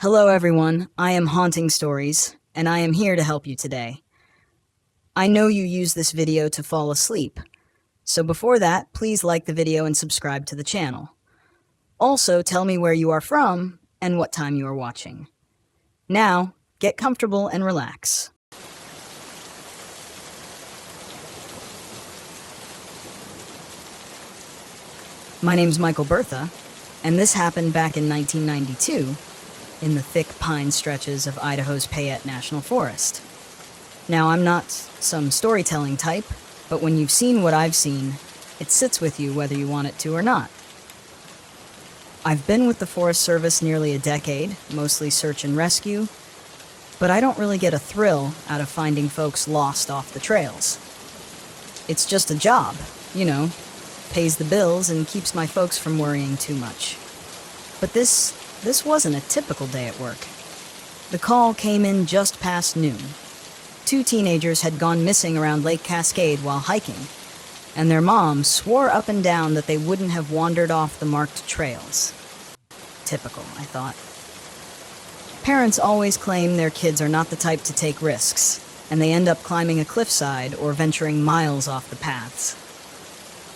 Hello everyone, I am Haunting Stories, and I am here to help you today. I know you use this video to fall asleep, so before that, please like the video and subscribe to the channel. Also, tell me where you are from and what time you are watching. Now, get comfortable and relax. My name's Michael Bertha, and this happened back in 1992 in the thick pine stretches of Idaho's Payette National Forest. Now, I'm not some storytelling type, but when you've seen what I've seen, it sits with you whether you want it to or not. I've been with the Forest Service nearly a decade, mostly search and rescue, but I don't really get a thrill out of finding folks lost off the trails. It's just a job, pays the bills and keeps my folks from worrying too much. But this wasn't a typical day at work. The call came in just past noon. 2 teenagers had gone missing around Lake Cascade while hiking, and their mom swore up and down that they wouldn't have wandered off the marked trails. Typical, I thought. Parents always claim their kids are not the type to take risks, and they end up climbing a cliffside or venturing miles off the paths.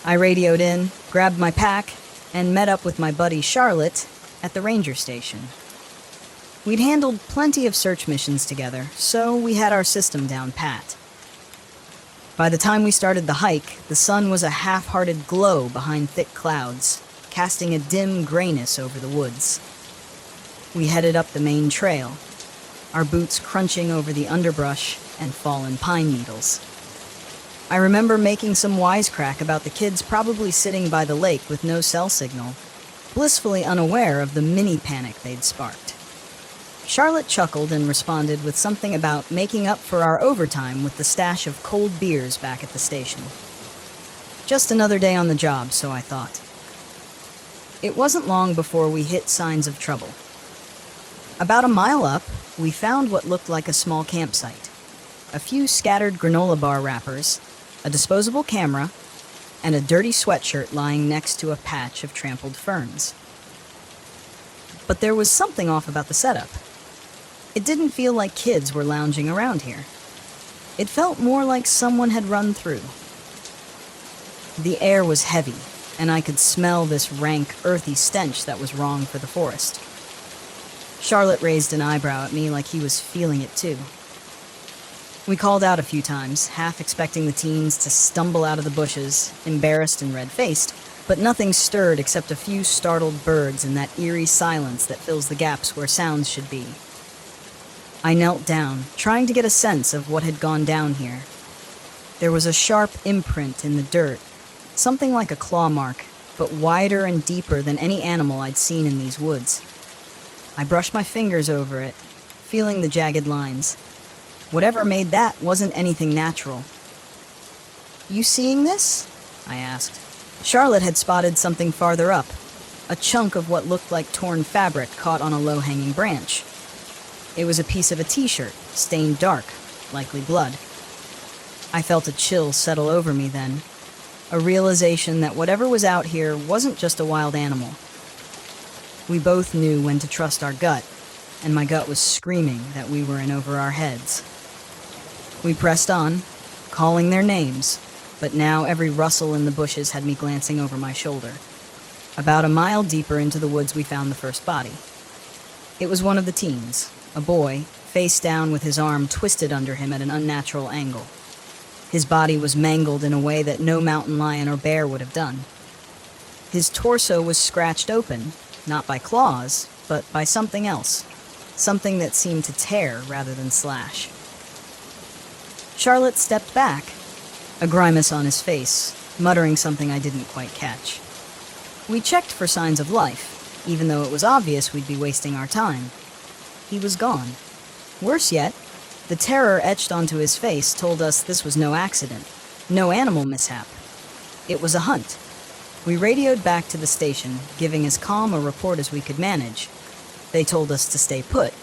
I radioed in, grabbed my pack, and met up with my buddy Charlotte at the ranger station. We'd handled plenty of search missions together, so we had our system down pat. By the time we started the hike, the sun was a half-hearted glow behind thick clouds, casting a dim grayness over the woods. We headed up the main trail, our boots crunching over the underbrush and fallen pine needles. I remember making some wisecrack about the kids probably sitting by the lake with no cell signal, blissfully unaware of the mini-panic they'd sparked. Charlotte chuckled and responded with something about making up for our overtime with the stash of cold beers back at the station. Just another day on the job, so I thought. It wasn't long before we hit signs of trouble. About a mile up, we found what looked like a small campsite. A few scattered granola bar wrappers, a disposable camera, and a dirty sweatshirt lying next to a patch of trampled ferns. But there was something off about the setup. It didn't feel like kids were lounging around here. It felt more like someone had run through. The air was heavy, and I could smell this rank, earthy stench that was wrong for the forest. Charlotte raised an eyebrow at me like he was feeling it too. We called out a few times, half expecting the teens to stumble out of the bushes, embarrassed and red-faced, but nothing stirred except a few startled birds and that eerie silence that fills the gaps where sounds should be. I knelt down, trying to get a sense of what had gone down here. There was a sharp imprint in the dirt, something like a claw mark, but wider and deeper than any animal I'd seen in these woods. I brushed my fingers over it, feeling the jagged lines. Whatever made that wasn't anything natural. "You seeing this?" I asked. Charlotte had spotted something farther up, a chunk of what looked like torn fabric caught on a low-hanging branch. It was a piece of a t-shirt, stained dark, likely blood. I felt a chill settle over me then, a realization that whatever was out here wasn't just a wild animal. We both knew when to trust our gut, and my gut was screaming that we were in over our heads. We pressed on, calling their names, but now every rustle in the bushes had me glancing over my shoulder. About a mile deeper into the woods we found the first body. It was one of the teens, a boy, face down with his arm twisted under him at an unnatural angle. His body was mangled in a way that no mountain lion or bear would have done. His torso was scratched open, not by claws, but by something else, something that seemed to tear rather than slash. Charlotte stepped back, a grimace on his face, muttering something I didn't quite catch. We checked for signs of life, even though it was obvious we'd be wasting our time. He was gone. Worse yet, the terror etched onto his face told us this was no accident, no animal mishap. It was a hunt. We radioed back to the station, giving as calm a report as we could manage. They told us to stay put.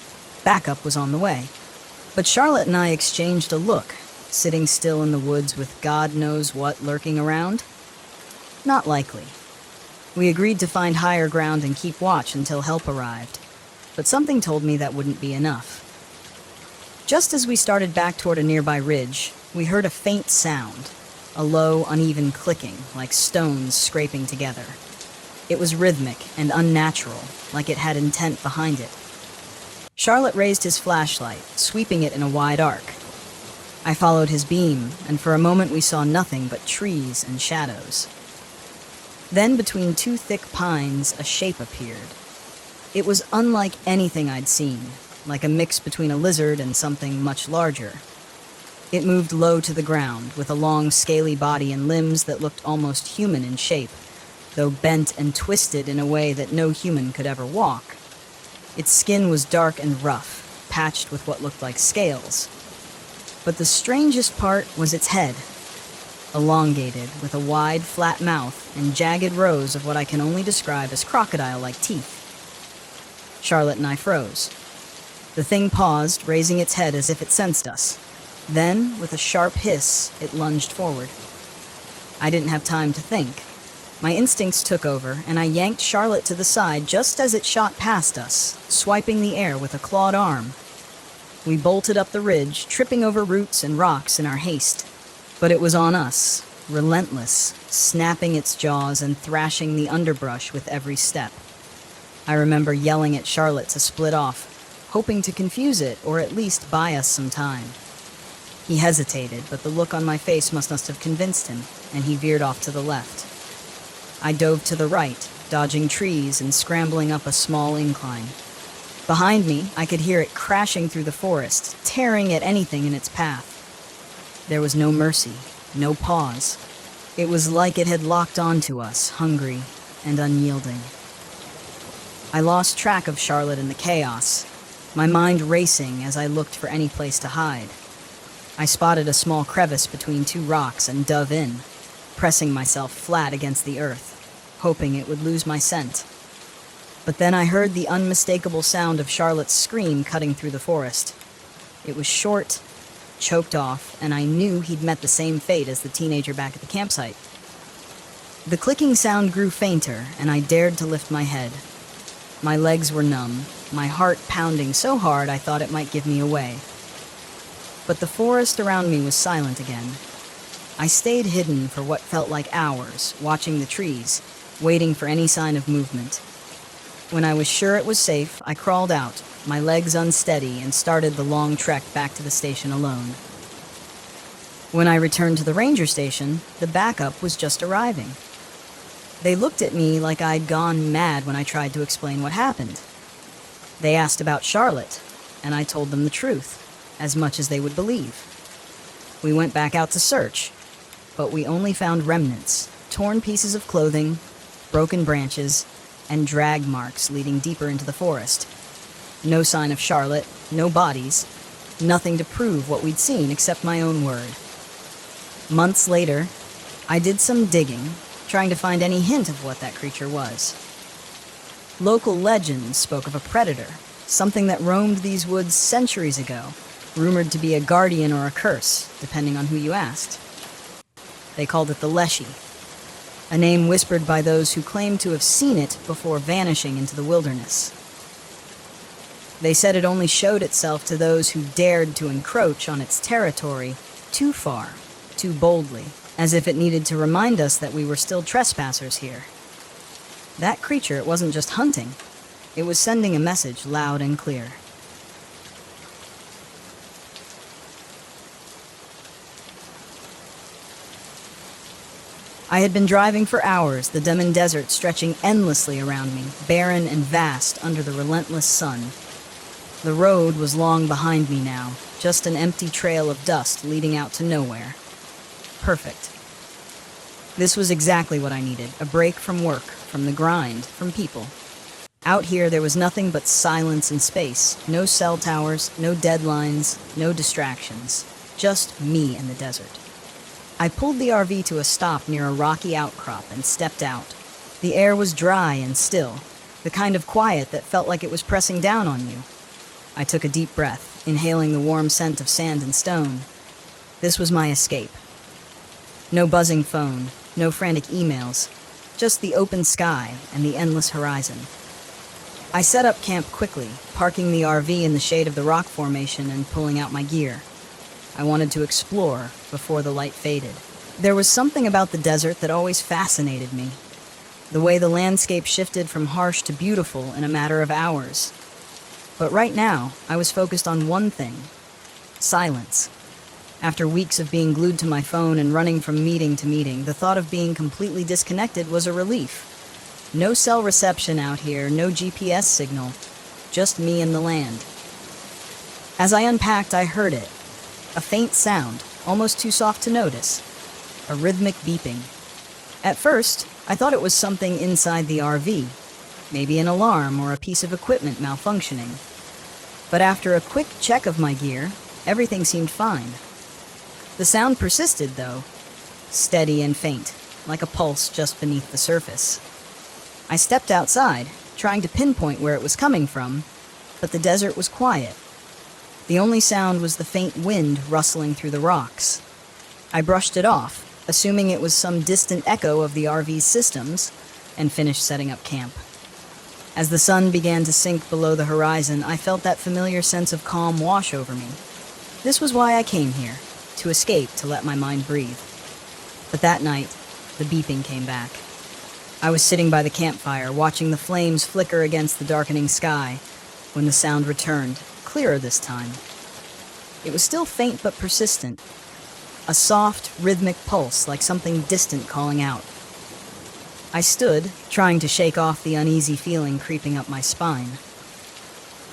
Backup was on the way. But Charlotte and I exchanged a look, sitting still in the woods with God knows what lurking around. Not likely. We agreed to find higher ground and keep watch until help arrived. but something told me that wouldn't be enough. Just as we started back toward a nearby ridge, we heard a faint sound, a low, uneven clicking, like stones scraping together. It was rhythmic and unnatural, like it had intent behind it. Charlotte raised his flashlight, sweeping it in a wide arc. I followed his beam, and for a moment we saw nothing but trees and shadows. Then, between two thick pines, a shape appeared. It was unlike anything I'd seen, like a mix between a lizard and something much larger. It moved low to the ground, with a long, scaly body and limbs that looked almost human in shape, though bent and twisted in a way that no human could ever walk. Its skin was dark and rough, patched with what looked like scales. But the strangest part was its head, elongated, with a wide, flat mouth and jagged rows of what I can only describe as crocodile-like teeth. Charlotte and I froze. The thing paused, raising its head as if it sensed us. Then, with a sharp hiss, it lunged forward. I didn't have time to think. My instincts took over, and I yanked Charlotte to the side just as it shot past us, swiping the air with a clawed arm. We bolted up the ridge, tripping over roots and rocks in our haste. But it was on us, relentless, snapping its jaws and thrashing the underbrush with every step. I remember yelling at Charlotte to split off, hoping to confuse it or at least buy us some time. He hesitated, but the look on my face must have convinced him, and he veered off to the left. I dove to the right, dodging trees and scrambling up a small incline. Behind me, I could hear it crashing through the forest, tearing at anything in its path. There was no mercy, no pause. It was like it had locked onto us, hungry and unyielding. I lost track of Charlotte in the chaos, my mind racing as I looked for any place to hide. I spotted a small crevice between two rocks and dove in, pressing myself flat against the earth, hoping it would lose my scent. But then I heard the unmistakable sound of Charlotte's scream cutting through the forest. It was short, choked off, and I knew he'd met the same fate as the teenager back at the campsite. The clicking sound grew fainter, and I dared to lift my head. My legs were numb, my heart pounding so hard I thought it might give me away. But the forest around me was silent again. I stayed hidden for what felt like hours, watching the trees, waiting for any sign of movement. When I was sure it was safe, I crawled out, my legs unsteady, and started the long trek back to the station alone. When I returned to the ranger station, the backup was just arriving. They looked at me like I'd gone mad when I tried to explain what happened. They asked about Charlotte, and I told them the truth, as much as they would believe. We went back out to search, but we only found remnants, torn pieces of clothing, broken branches, and drag marks leading deeper into the forest. No sign of Charlotte, no bodies, nothing to prove what we'd seen except my own word. Months later, I did some digging, trying to find any hint of what that creature was. Local legends spoke of a predator, something that roamed these woods centuries ago, rumored to be a guardian or a curse, depending on who you asked. They called it the Leshy, a name whispered by those who claimed to have seen it before vanishing into the wilderness. They said it only showed itself to those who dared to encroach on its territory too far, too boldly, as if it needed to remind us that we were still trespassers here. That creature, it wasn't just hunting. It was sending a message loud and clear. I had been driving for hours, the Demon Desert stretching endlessly around me, barren and vast under the relentless sun. The road was long behind me now, just an empty trail of dust leading out to nowhere. Perfect. This was exactly what I needed, a break from work, from the grind, from people. Out here there was nothing but silence and space, no cell towers, no deadlines, no distractions, just me and the desert. I pulled the RV to a stop near a rocky outcrop and stepped out. The air was dry and still, the kind of quiet that felt like it was pressing down on you. I took a deep breath, inhaling the warm scent of sand and stone. This was my escape. No buzzing phone, no frantic emails, just the open sky and the endless horizon. I set up camp quickly, parking the RV in the shade of the rock formation and pulling out my gear. I wanted to explore before the light faded. There was something about the desert that always fascinated me. The way the landscape shifted from harsh to beautiful in a matter of hours. But right now, I was focused on one thing: silence. After weeks of being glued to my phone and running from meeting to meeting, the thought of being completely disconnected was a relief. No cell reception out here, no GPS signal, just me and the land. As I unpacked, I heard it. A faint sound, almost too soft to notice. A rhythmic beeping. At first, I thought it was something inside the RV, maybe an alarm or a piece of equipment malfunctioning. But after a quick check of my gear, everything seemed fine. The sound persisted, though, steady and faint, like a pulse just beneath the surface. I stepped outside, trying to pinpoint where it was coming from, but the desert was quiet. The only sound was the faint wind rustling through the rocks. I brushed it off, assuming it was some distant echo of the RV's systems, and finished setting up camp. As the sun began to sink below the horizon, I felt that familiar sense of calm wash over me. This was why I came here, to escape, to let my mind breathe. But that night, the beeping came back. I was sitting by the campfire, watching the flames flicker against the darkening sky, when the sound returned, clearer this time. It was still faint but persistent. A soft, rhythmic pulse, like something distant calling out. I stood, trying to shake off the uneasy feeling creeping up my spine.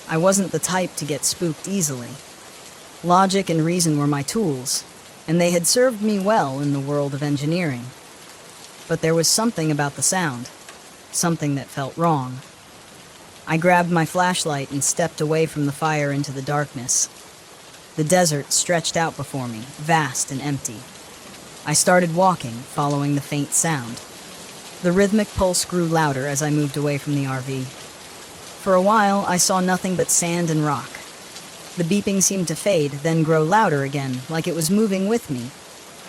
I wasn't the type to get spooked easily. Logic and reason were my tools, and they had served me well in the world of engineering. But there was something about the sound, something that felt wrong. I grabbed my flashlight and stepped away from the fire into the darkness. The desert stretched out before me, vast and empty. I started walking, following the faint sound. The rhythmic pulse grew louder as I moved away from the RV. For a while, I saw nothing but sand and rock. The beeping seemed to fade, then grow louder again, like it was moving with me,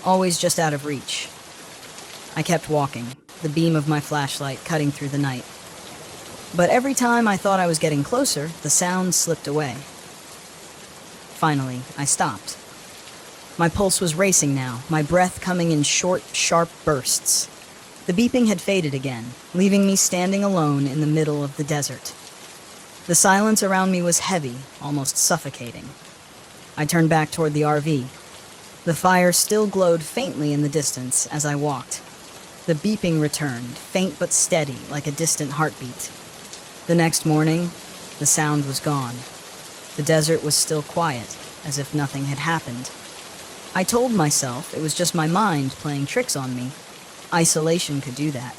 always just out of reach. I kept walking, the beam of my flashlight cutting through the night. But every time I thought I was getting closer, the sound slipped away. Finally, I stopped. My pulse was racing now, my breath coming in short, sharp bursts. The beeping had faded again, leaving me standing alone in the middle of the desert. The silence around me was heavy, almost suffocating. I turned back toward the RV. The fire still glowed faintly in the distance as I walked. The beeping returned, faint but steady, like a distant heartbeat. The next morning, the sound was gone. The desert was still quiet, as if nothing had happened. I told myself it was just my mind playing tricks on me. Isolation could do that.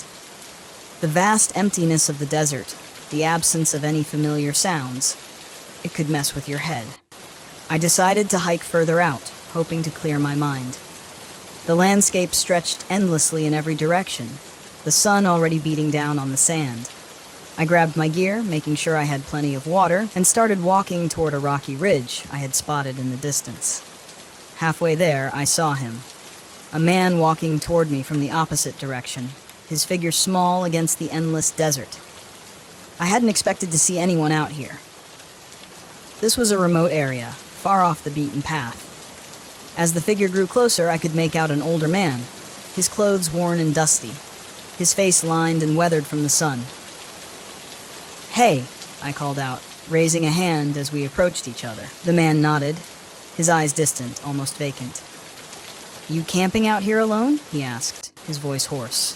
The vast emptiness of the desert, the absence of any familiar sounds, it could mess with your head. I decided to hike further out, hoping to clear my mind. The landscape stretched endlessly in every direction, the sun already beating down on the sand. I grabbed my gear, making sure I had plenty of water, and started walking toward a rocky ridge I had spotted in the distance. Halfway there, I saw him. A man walking toward me from the opposite direction, his figure small against the endless desert. I hadn't expected to see anyone out here. This was a remote area, far off the beaten path. As the figure grew closer, I could make out an older man, his clothes worn and dusty, his face lined and weathered from the sun. "Hey," I called out, raising a hand as we approached each other. The man nodded, his eyes distant, almost vacant. "You camping out here alone?" he asked, his voice hoarse.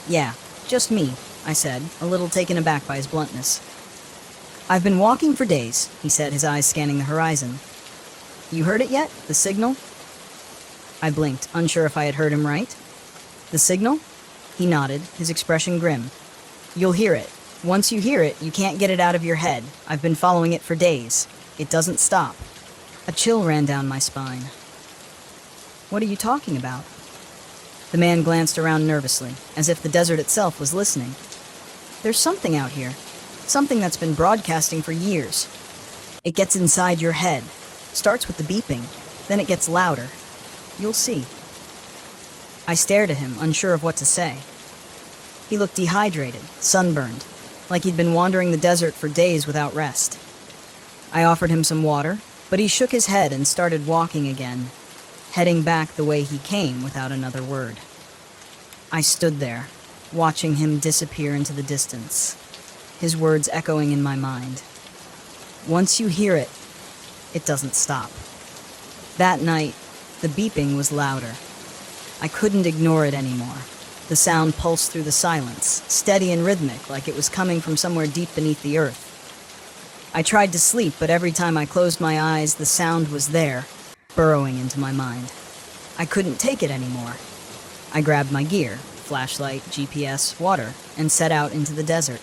"Yeah, just me," I said, a little taken aback by his bluntness. "I've been walking for days," he said, his eyes scanning the horizon. "You heard it yet? The signal?" I blinked, unsure if I had heard him right. "The signal?" He nodded, his expression grim. "You'll hear it. Once you hear it, you can't get it out of your head. I've been following it for days. It doesn't stop." A chill ran down my spine. "What are you talking about?" The man glanced around nervously, as if the desert itself was listening. "There's something out here. Something that's been broadcasting for years. It gets inside your head. Starts with the beeping, then it gets louder. You'll see." I stared at him, unsure of what to say. He looked dehydrated, sunburned, like he'd been wandering the desert for days without rest. I offered him some water, but he shook his head and started walking again, heading back the way he came without another word. I stood there, watching him disappear into the distance, his words echoing in my mind. Once you hear it, it doesn't stop. That night, the beeping was louder. I couldn't ignore it anymore. The sound pulsed through the silence, steady and rhythmic, like it was coming from somewhere deep beneath the earth. I tried to sleep, but every time I closed my eyes, the sound was there, burrowing into my mind. I couldn't take it anymore. I grabbed my gear, flashlight, GPS, water, and set out into the desert.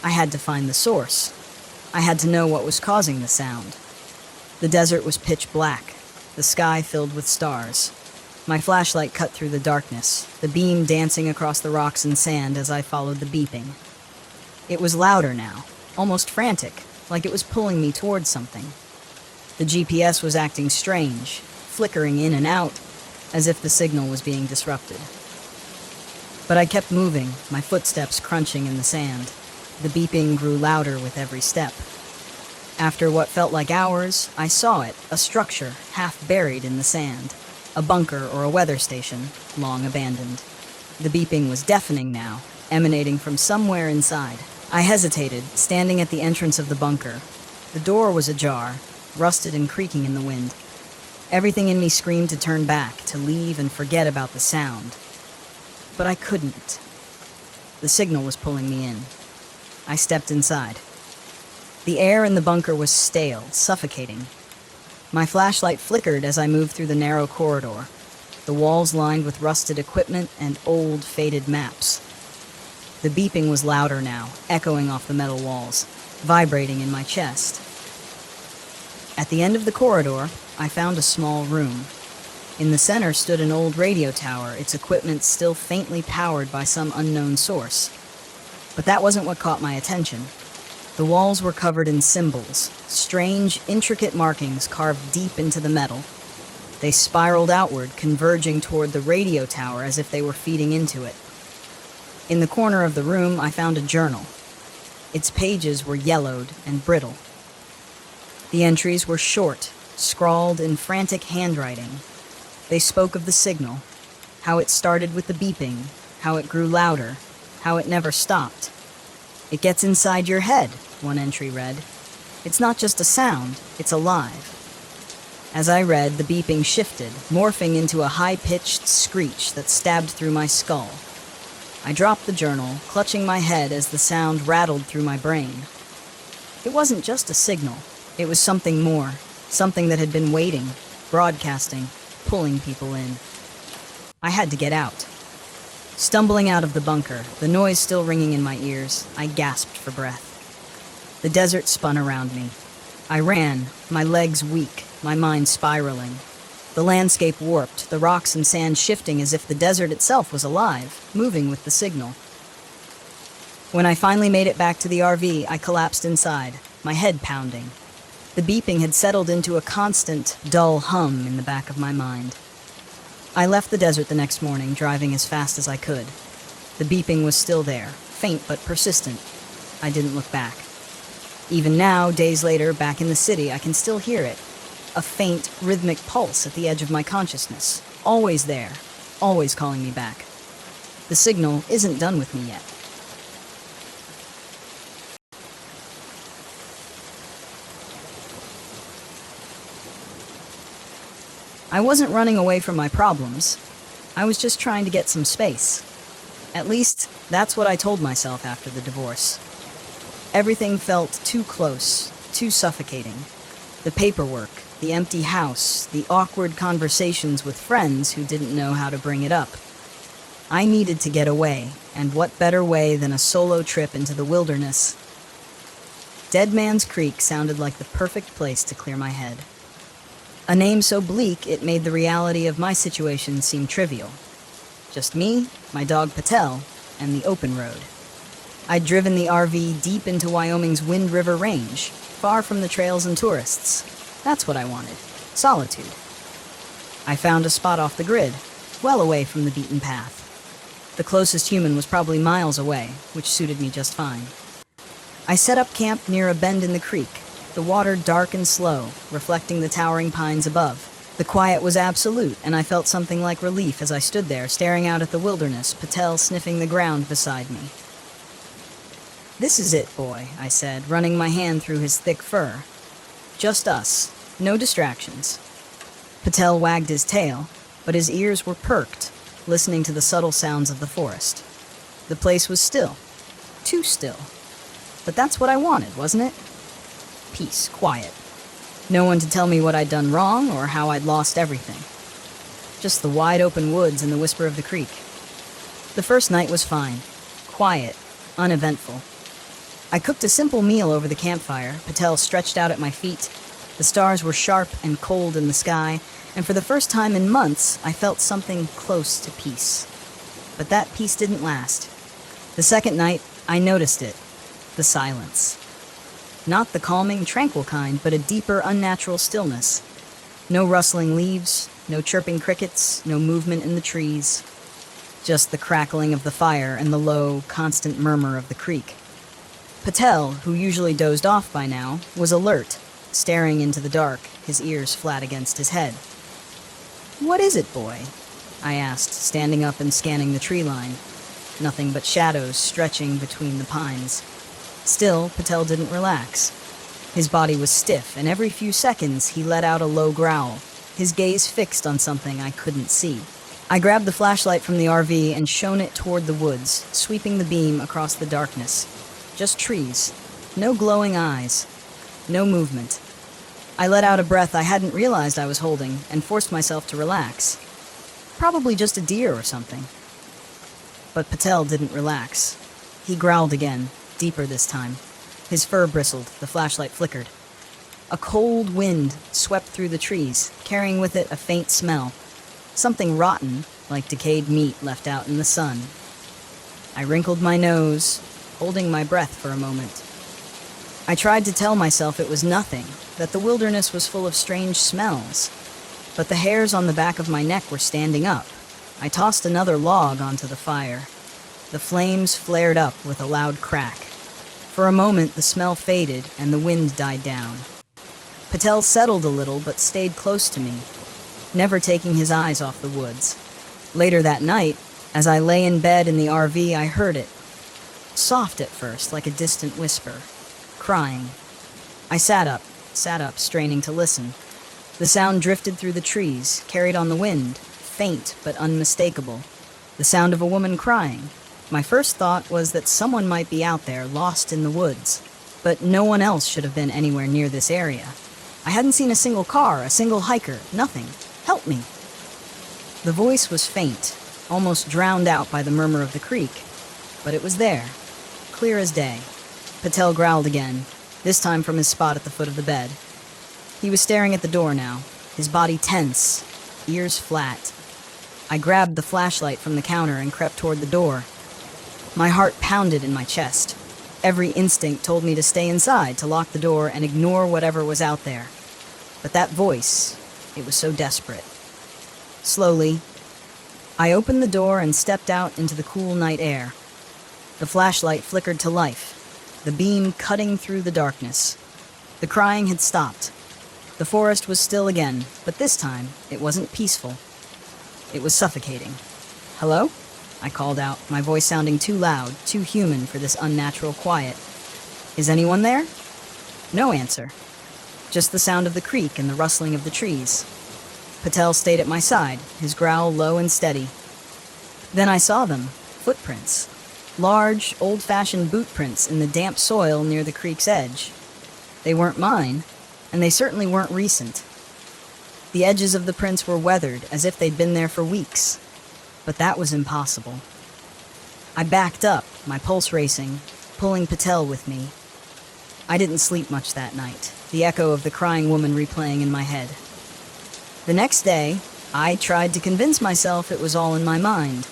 I had to find the source. I had to know what was causing the sound. The desert was pitch black, the sky filled with stars. My flashlight cut through the darkness, the beam dancing across the rocks and sand as I followed the beeping. It was louder now, almost frantic, like it was pulling me towards something. The GPS was acting strange, flickering in and out, as if the signal was being disrupted. But I kept moving, my footsteps crunching in the sand. The beeping grew louder with every step. After what felt like hours, I saw it, a structure half buried in the sand. A bunker or a weather station, long abandoned. The beeping was deafening now, emanating from somewhere inside. I hesitated, standing at the entrance of the bunker. The door was ajar, rusted and creaking in the wind. Everything in me screamed to turn back, to leave and forget about the sound. But I couldn't. The signal was pulling me in. I stepped inside. The air in the bunker was stale, suffocating. My flashlight flickered as I moved through the narrow corridor, the walls lined with rusted equipment and old, faded maps. The beeping was louder now, echoing off the metal walls, vibrating in my chest. At the end of the corridor, I found a small room. In the center stood an old radio tower, its equipment still faintly powered by some unknown source. But that wasn't what caught my attention. The walls were covered in symbols, strange, intricate markings carved deep into the metal. They spiraled outward, converging toward the radio tower as if they were feeding into it. In the corner of the room, I found a journal. Its pages were yellowed and brittle. The entries were short, scrawled in frantic handwriting. They spoke of the signal, how it started with the beeping, how it grew louder, how it never stopped. "It gets inside your head," one entry read. "It's not just a sound, it's alive." As I read, the beeping shifted, morphing into a high-pitched screech that stabbed through my skull. I dropped the journal, clutching my head as the sound rattled through my brain. It wasn't just a signal. It was something more, something that had been waiting, broadcasting, pulling people in. I had to get out. Stumbling out of the bunker, the noise still ringing in my ears, I gasped for breath. The desert spun around me. I ran, my legs weak, my mind spiraling. The landscape warped, the rocks and sand shifting as if the desert itself was alive, moving with the signal. When I finally made it back to the RV, I collapsed inside, my head pounding. The beeping had settled into a constant, dull hum in the back of my mind. I left the desert the next morning, driving as fast as I could. The beeping was still there, faint but persistent. I didn't look back. Even now, days later, back in the city, I can still hear it. A faint, rhythmic pulse at the edge of my consciousness. Always there, always calling me back. The signal isn't done with me yet. I wasn't running away from my problems. I was just trying to get some space. At least, that's what I told myself after the divorce. Everything felt too close, too suffocating. The paperwork, the empty house, the awkward conversations with friends who didn't know how to bring it up. I needed to get away, and what better way than a solo trip into the wilderness? Dead Man's Creek sounded like the perfect place to clear my head. A name so bleak it made the reality of my situation seem trivial. Just me, my dog Patel, and the open road. I'd driven the RV deep into Wyoming's Wind River Range, far from the trails and tourists. That's what I wanted. Solitude. I found a spot off the grid, well away from the beaten path. The closest human was probably miles away, which suited me just fine. I set up camp near a bend in the creek, the water dark and slow, reflecting the towering pines above. The quiet was absolute, and I felt something like relief as I stood there, staring out at the wilderness, Patel sniffing the ground beside me. "This is it, boy," I said, running my hand through his thick fur. "Just us. No distractions." Patel wagged his tail, but his ears were perked, listening to the subtle sounds of the forest. The place was still. Too still. But that's what I wanted, wasn't it? Peace, quiet. No one to tell me what I'd done wrong or how I'd lost everything. Just the wide open woods and the whisper of the creek. The first night was fine. Quiet. Uneventful. I cooked a simple meal over the campfire, Patel stretched out at my feet. The stars were sharp and cold in the sky, and for the first time in months, I felt something close to peace. But that peace didn't last. The second night, I noticed it. The silence. Not the calming, tranquil kind, but a deeper, unnatural stillness. No rustling leaves, no chirping crickets, no movement in the trees. Just the crackling of the fire and the low, constant murmur of the creek. Patel, who usually dozed off by now, was alert, staring into the dark, his ears flat against his head. "What is it, boy?" I asked, standing up and scanning the tree line. Nothing but shadows stretching between the pines. Still, Patel didn't relax. His body was stiff, and every few seconds he let out a low growl, his gaze fixed on something I couldn't see. I grabbed the flashlight from the RV and shone it toward the woods, sweeping the beam across the darkness. Just trees. No glowing eyes. No movement. I let out a breath I hadn't realized I was holding and forced myself to relax. Probably just a deer or something. But Patel didn't relax. He growled again, deeper this time. His fur bristled, the flashlight flickered. A cold wind swept through the trees, carrying with it a faint smell. Something rotten, like decayed meat left out in the sun. I wrinkled my nose, holding my breath for a moment. I tried to tell myself it was nothing, that the wilderness was full of strange smells. But the hairs on the back of my neck were standing up. I tossed another log onto the fire. The flames flared up with a loud crack. For a moment, the smell faded and the wind died down. Patel settled a little but stayed close to me, never taking his eyes off the woods. Later that night, as I lay in bed in the RV, I heard it. Soft at first, like a distant whisper. Crying. I sat up, straining to listen. The sound drifted through the trees, carried on the wind, faint but unmistakable. The sound of a woman crying. My first thought was that someone might be out there, lost in the woods. But no one else should have been anywhere near this area. I hadn't seen a single car, a single hiker, nothing. Help me. The voice was faint, almost drowned out by the murmur of the creek. But it was there, clear as day. Patel growled again, this time from his spot at the foot of the bed. He was staring at the door now, his body tense, ears flat. I grabbed the flashlight from the counter and crept toward the door. My heart pounded in my chest. Every instinct told me to stay inside, to lock the door and ignore whatever was out there. But that voice, it was so desperate. Slowly, I opened the door and stepped out into the cool night air. The flashlight flickered to life, the beam cutting through the darkness. The crying had stopped. The forest was still again, but this time it wasn't peaceful. It was suffocating. "Hello?" I called out, my voice sounding too loud, too human for this unnatural quiet. "Is anyone there?" No answer. Just the sound of the creek and the rustling of the trees. Patel stayed at my side, his growl low and steady. Then I saw them, footprints. Large, old-fashioned boot prints in the damp soil near the creek's edge. They weren't mine, and they certainly weren't recent. The edges of the prints were weathered, as if they'd been there for weeks. But that was impossible. I backed up, my pulse racing, pulling Patel with me. I didn't sleep much that night, the echo of the crying woman replaying in my head. The next day, I tried to convince myself it was all in my mind.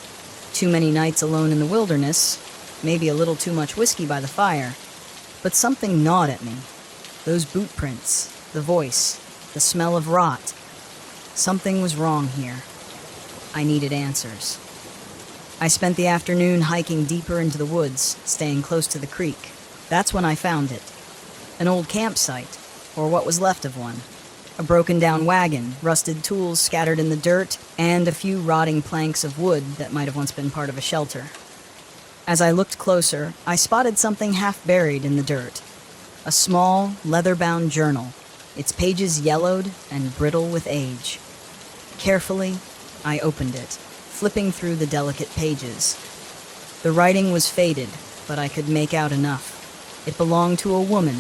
Too many nights alone in the wilderness, maybe a little too much whiskey by the fire. But something gnawed at me. Those boot prints, the voice, the smell of rot. Something was wrong here. I needed answers. I spent the afternoon hiking deeper into the woods, staying close to the creek. That's when I found it. An old campsite, or what was left of one. A broken-down wagon, rusted tools scattered in the dirt, and a few rotting planks of wood that might have once been part of a shelter. As I looked closer, I spotted something half buried in the dirt. A small, leather-bound journal, its pages yellowed and brittle with age. Carefully, I opened it, flipping through the delicate pages. The writing was faded, but I could make out enough. It belonged to a woman,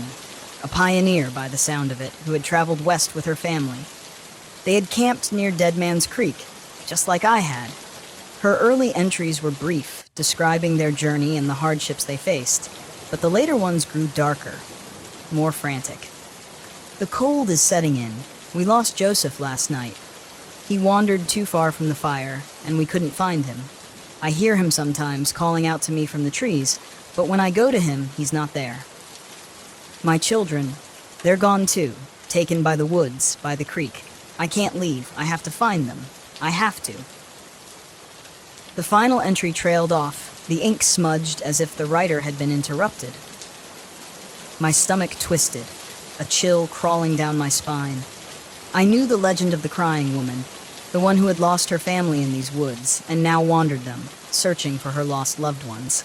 a pioneer by the sound of it, who had traveled west with her family. They had camped near Dead Man's Creek, just like I had. Her early entries were brief, describing their journey and the hardships they faced, but the later ones grew darker, more frantic. The cold is setting in. We lost Joseph last night. He wandered too far from the fire, and we couldn't find him. I hear him sometimes calling out to me from the trees, but when I go to him, he's not there. My children, they're gone too, taken by the woods, by the creek. I can't leave. I have to find them. I have to. The final entry trailed off, the ink smudged as if the writer had been interrupted. My stomach twisted, a chill crawling down my spine. I knew the legend of the crying woman, the one who had lost her family in these woods and now wandered them, searching for her lost loved ones.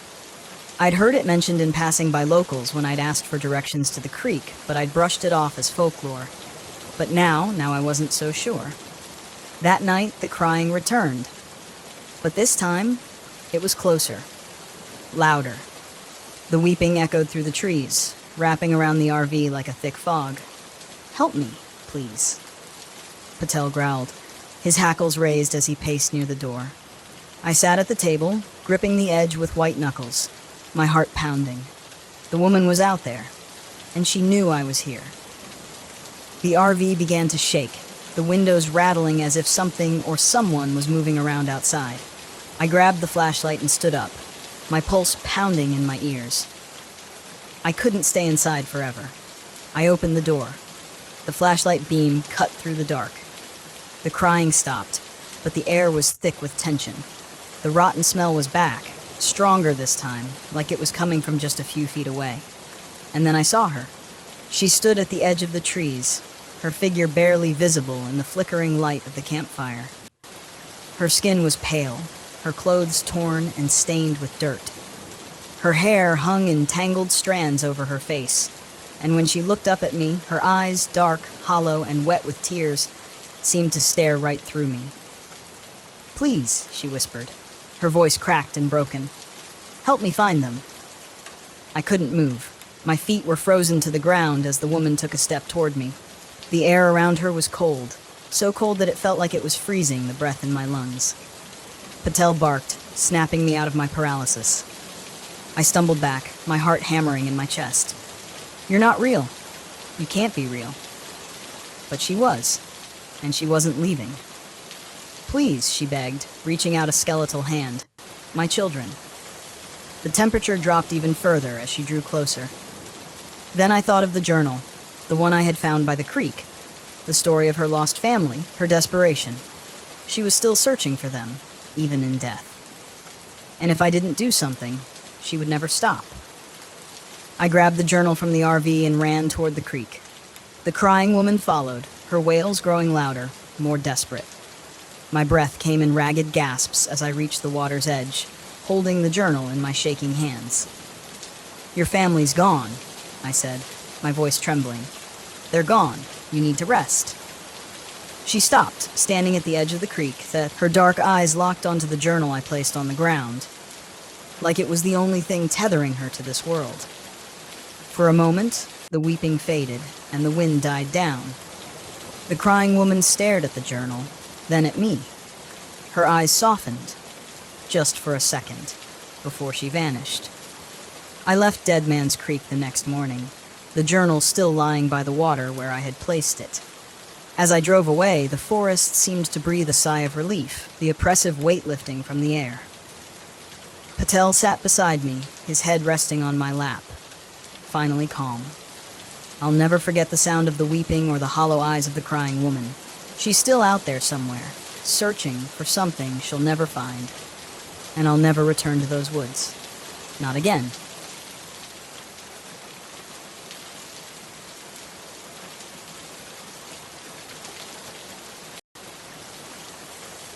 I'd heard it mentioned in passing by locals when I'd asked for directions to the creek, but I'd brushed it off as folklore. But now I wasn't so sure. That night, the crying returned. But this time, it was closer. Louder. The weeping echoed through the trees, wrapping around the RV like a thick fog. "Help me, please," Patel growled, his hackles raised as he paced near the door. I sat at the table, gripping the edge with white knuckles, my heart pounding. The woman was out there, and she knew I was here. The RV began to shake, the windows rattling as if something or someone was moving around outside. I grabbed the flashlight and stood up, my pulse pounding in my ears. I couldn't stay inside forever. I opened the door. The flashlight beam cut through the dark. The crying stopped, but the air was thick with tension. The rotten smell was back, stronger this time, like it was coming from just a few feet away. And then I saw her. She stood at the edge of the trees, her figure barely visible in the flickering light of the campfire. Her skin was pale, her clothes torn and stained with dirt. Her hair hung in tangled strands over her face, and when she looked up at me, her eyes, dark, hollow, and wet with tears, seemed to stare right through me. "Please," she whispered, her voice cracked and broken. "Help me find them." I couldn't move. My feet were frozen to the ground as the woman took a step toward me. The air around her was cold, so cold that it felt like it was freezing the breath in my lungs. Patel barked, snapping me out of my paralysis. I stumbled back, my heart hammering in my chest. "You're not real. You can't be real." But she was, and she wasn't leaving. "Please," she begged, reaching out a skeletal hand. "My children." The temperature dropped even further as she drew closer. Then I thought of the journal, the one I had found by the creek, the story of her lost family, her desperation. She was still searching for them, even in death. And if I didn't do something, she would never stop. I grabbed the journal from the RV and ran toward the creek. The crying woman followed, her wails growing louder, more desperate. My breath came in ragged gasps as I reached the water's edge, holding the journal in my shaking hands. "Your family's gone," I said, my voice trembling. "They're gone. You need to rest." She stopped, standing at the edge of the creek, her dark eyes locked onto the journal I placed on the ground, like it was the only thing tethering her to this world. For a moment, the weeping faded, and the wind died down. The crying woman stared at the journal, then at me. Her eyes softened, just for a second, before she vanished. I left Dead Man's Creek the next morning, the journal still lying by the water where I had placed it. As I drove away, the forest seemed to breathe a sigh of relief, the oppressive weight lifting from the air. Patel sat beside me, his head resting on my lap, finally calm. I'll never forget the sound of the weeping or the hollow eyes of the crying woman. She's still out there somewhere, searching for something she'll never find. And I'll never return to those woods. Not again.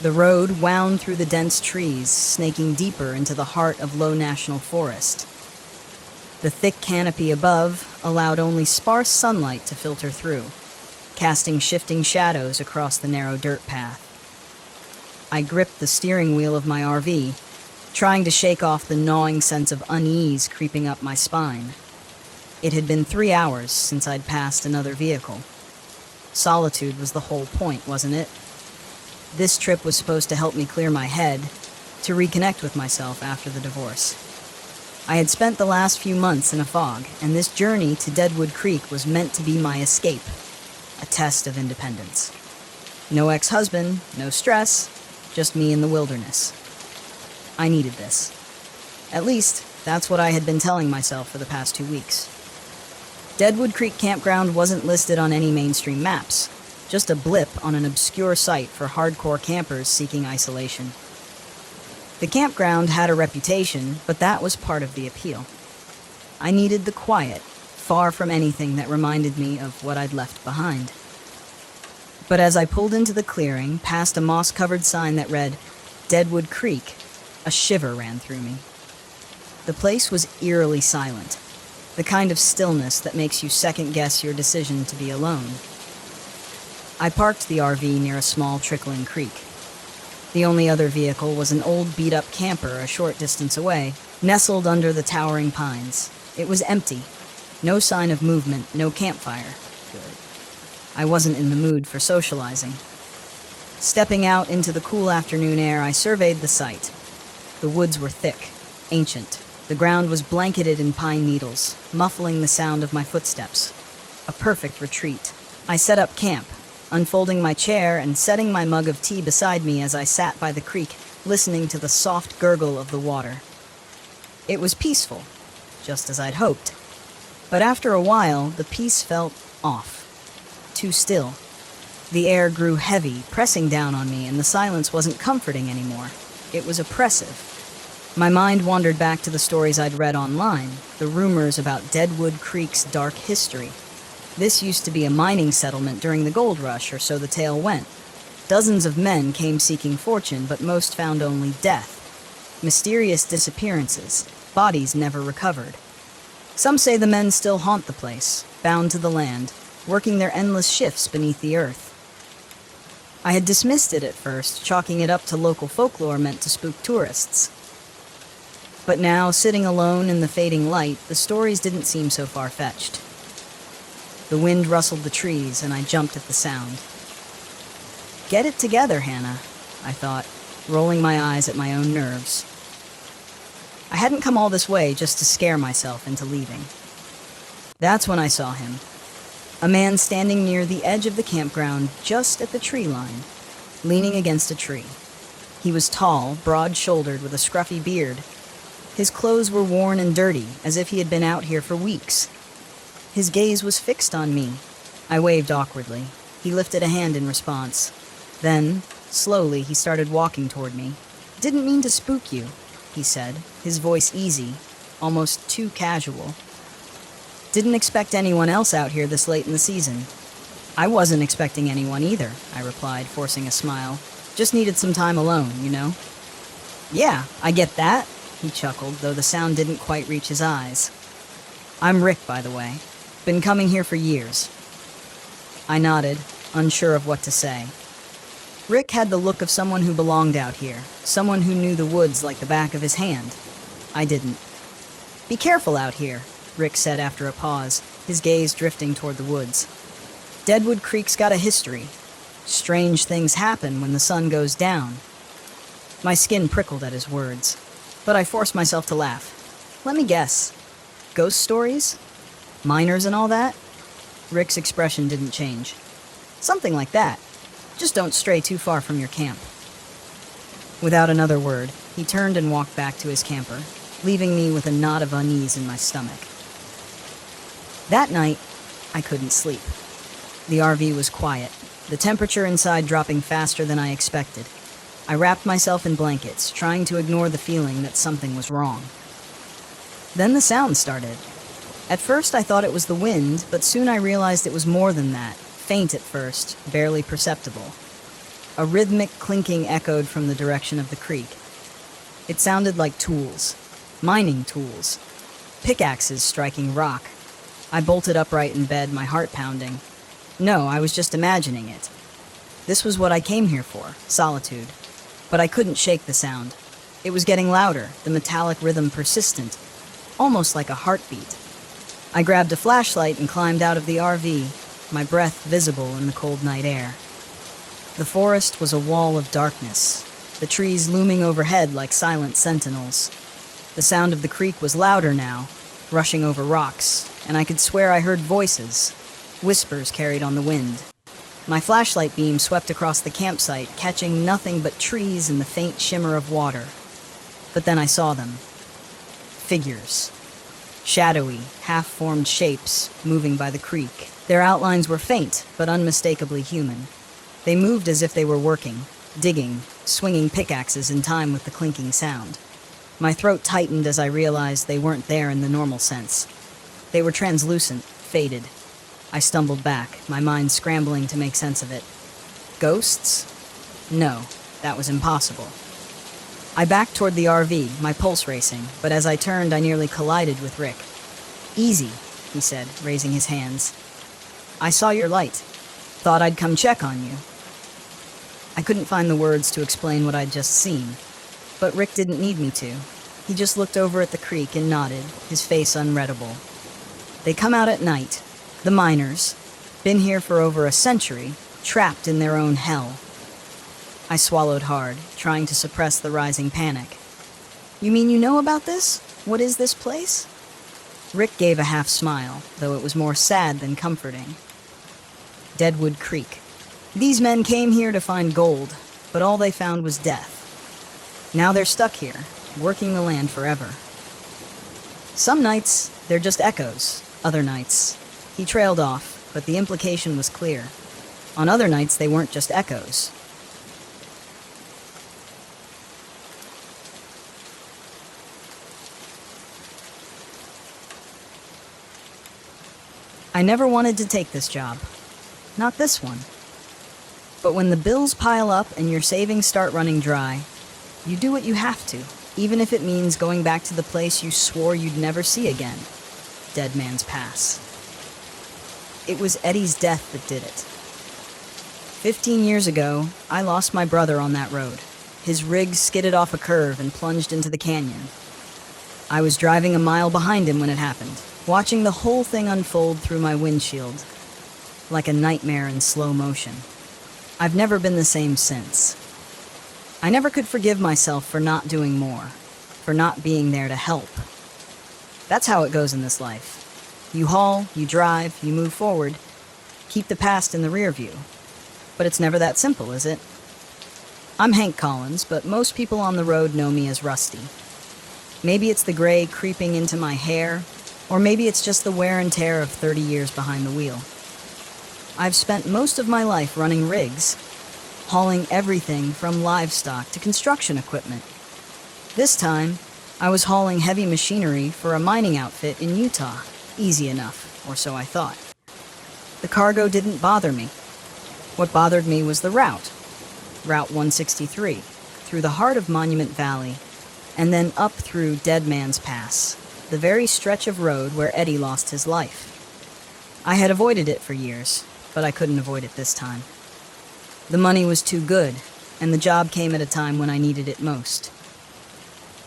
The road wound through the dense trees, snaking deeper into the heart of Low National Forest. The thick canopy above allowed only sparse sunlight to filter through, casting shifting shadows across the narrow dirt path. I gripped the steering wheel of my RV, trying to shake off the gnawing sense of unease creeping up my spine. It had been 3 hours since I'd passed another vehicle. Solitude was the whole point, wasn't it? This trip was supposed to help me clear my head, to reconnect with myself after the divorce. I had spent the last few months in a fog, and this journey to Deadwood Creek was meant to be my escape, a test of independence. No ex-husband, no stress, just me in the wilderness. I needed this. At least, that's what I had been telling myself for the past 2 weeks. Deadwood Creek Campground wasn't listed on any mainstream maps, just a blip on an obscure site for hardcore campers seeking isolation. The campground had a reputation, but that was part of the appeal. I needed the quiet, far from anything that reminded me of what I'd left behind. But as I pulled into the clearing, past a moss-covered sign that read, Deadwood Creek, a shiver ran through me. The place was eerily silent, the kind of stillness that makes you second-guess your decision to be alone. I parked the RV near a small trickling creek. The only other vehicle was an old beat-up camper a short distance away, nestled under the towering pines. It was empty. No sign of movement, no campfire. Good. I wasn't in the mood for socializing. Stepping out into the cool afternoon air, I surveyed the site. The woods were thick, ancient. The ground was blanketed in pine needles, muffling the sound of my footsteps. A perfect retreat. I set up camp, unfolding my chair and setting my mug of tea beside me as I sat by the creek, listening to the soft gurgle of the water. It was peaceful, just as I'd hoped. But after a while, the peace felt off. Too still. The air grew heavy, pressing down on me, and the silence wasn't comforting anymore. It was oppressive. My mind wandered back to the stories I'd read online, the rumors about Deadwood Creek's dark history. This used to be a mining settlement during the gold rush, or so the tale went. Dozens of men came seeking fortune, but most found only death. Mysterious disappearances, bodies never recovered. Some say the men still haunt the place, bound to the land, working their endless shifts beneath the earth. I had dismissed it at first, chalking it up to local folklore meant to spook tourists. But now, sitting alone in the fading light, the stories didn't seem so far-fetched. The wind rustled the trees, and I jumped at the sound. Get it together, Hannah, I thought, rolling my eyes at my own nerves. I hadn't come all this way just to scare myself into leaving. That's when I saw him. A man standing near the edge of the campground, just at the tree line, leaning against a tree. He was tall, broad-shouldered, with a scruffy beard. His clothes were worn and dirty, as if he had been out here for weeks. His gaze was fixed on me. I waved awkwardly. He lifted a hand in response. Then, slowly, he started walking toward me. Didn't mean to spook you, he said, his voice easy, almost too casual. Didn't expect anyone else out here this late in the season. I wasn't expecting anyone either, I replied, forcing a smile. Just needed some time alone, you know? Yeah, I get that, he chuckled, though the sound didn't quite reach his eyes. I'm Rick, by the way. Been coming here for years. I nodded, unsure of what to say. Rick had the look of someone who belonged out here, someone who knew the woods like the back of his hand. I didn't. Be careful out here, Rick said after a pause, his gaze drifting toward the woods. Deadwood Creek's got a history. Strange things happen when the sun goes down. My skin prickled at his words, but I forced myself to laugh. Let me guess. Ghost stories? Miners and all that? Rick's expression didn't change. Something like that. Just don't stray too far from your camp. Without another word, he turned and walked back to his camper, leaving me with a knot of unease in my stomach. That night, I couldn't sleep. The RV was quiet, the temperature inside dropping faster than I expected. I wrapped myself in blankets, trying to ignore the feeling that something was wrong. Then the sound started. At first I thought it was the wind, but soon I realized it was more than that, faint at first, barely perceptible. A rhythmic clinking echoed from the direction of the creek. It sounded like tools, mining tools, pickaxes striking rock. I bolted upright in bed, my heart pounding. No, I was just imagining it. This was what I came here for, solitude. But I couldn't shake the sound. It was getting louder, the metallic rhythm persistent, almost like a heartbeat. I grabbed a flashlight and climbed out of the RV, my breath visible in the cold night air. The forest was a wall of darkness, the trees looming overhead like silent sentinels. The sound of the creek was louder now, rushing over rocks, and I could swear I heard voices, whispers carried on the wind. My flashlight beam swept across the campsite, catching nothing but trees and the faint shimmer of water. But then I saw them. Figures. Shadowy, half-formed shapes moving by the creek. Their outlines were faint, but unmistakably human. They moved as if they were working, digging, swinging pickaxes in time with the clinking sound. My throat tightened as I realized they weren't there in the normal sense. They were translucent, faded. I stumbled back, my mind scrambling to make sense of it. Ghosts? No, that was impossible. I backed toward the RV, my pulse racing, but as I turned, I nearly collided with Rick. "Easy," he said, raising his hands. "I saw your light. Thought I'd come check on you." I couldn't find the words to explain what I'd just seen, but Rick didn't need me to. He just looked over at the creek and nodded, his face unreadable. "They come out at night. The miners. Been here for over a century, trapped in their own hell." I swallowed hard, trying to suppress the rising panic. "You mean you know about this? What is this place?" Rick gave a half smile, though it was more sad than comforting. "Deadwood Creek. These men came here to find gold, but all they found was death. Now they're stuck here, working the land forever. Some nights, they're just echoes. Other nights..." He trailed off, but the implication was clear. On other nights, they weren't just echoes. I never wanted to take this job. Not this one. But when the bills pile up and your savings start running dry, you do what you have to, even if it means going back to the place you swore you'd never see again. Dead Man's Pass. It was Eddie's death that did it. 15 years ago, I lost my brother on that road. His rig skidded off a curve and plunged into the canyon. I was driving a mile behind him when it happened, watching the whole thing unfold through my windshield, like a nightmare in slow motion. I've never been the same since. I never could forgive myself for not doing more, for not being there to help. That's how it goes in this life. You haul, you drive, you move forward, keep the past in the rear view. But it's never that simple, is it? I'm Hank Collins, but most people on the road know me as Rusty. Maybe it's the gray creeping into my hair, or maybe it's just the wear and tear of 30 years behind the wheel. I've spent most of my life running rigs, hauling everything from livestock to construction equipment. This time, I was hauling heavy machinery for a mining outfit in Utah. Easy enough, or so I thought. The cargo didn't bother me. What bothered me was the route. Route 163, through the heart of Monument Valley, and then up through Dead Man's Pass, the very stretch of road where Eddie lost his life. I had avoided it for years, but I couldn't avoid it this time. The money was too good, and the job came at a time when I needed it most.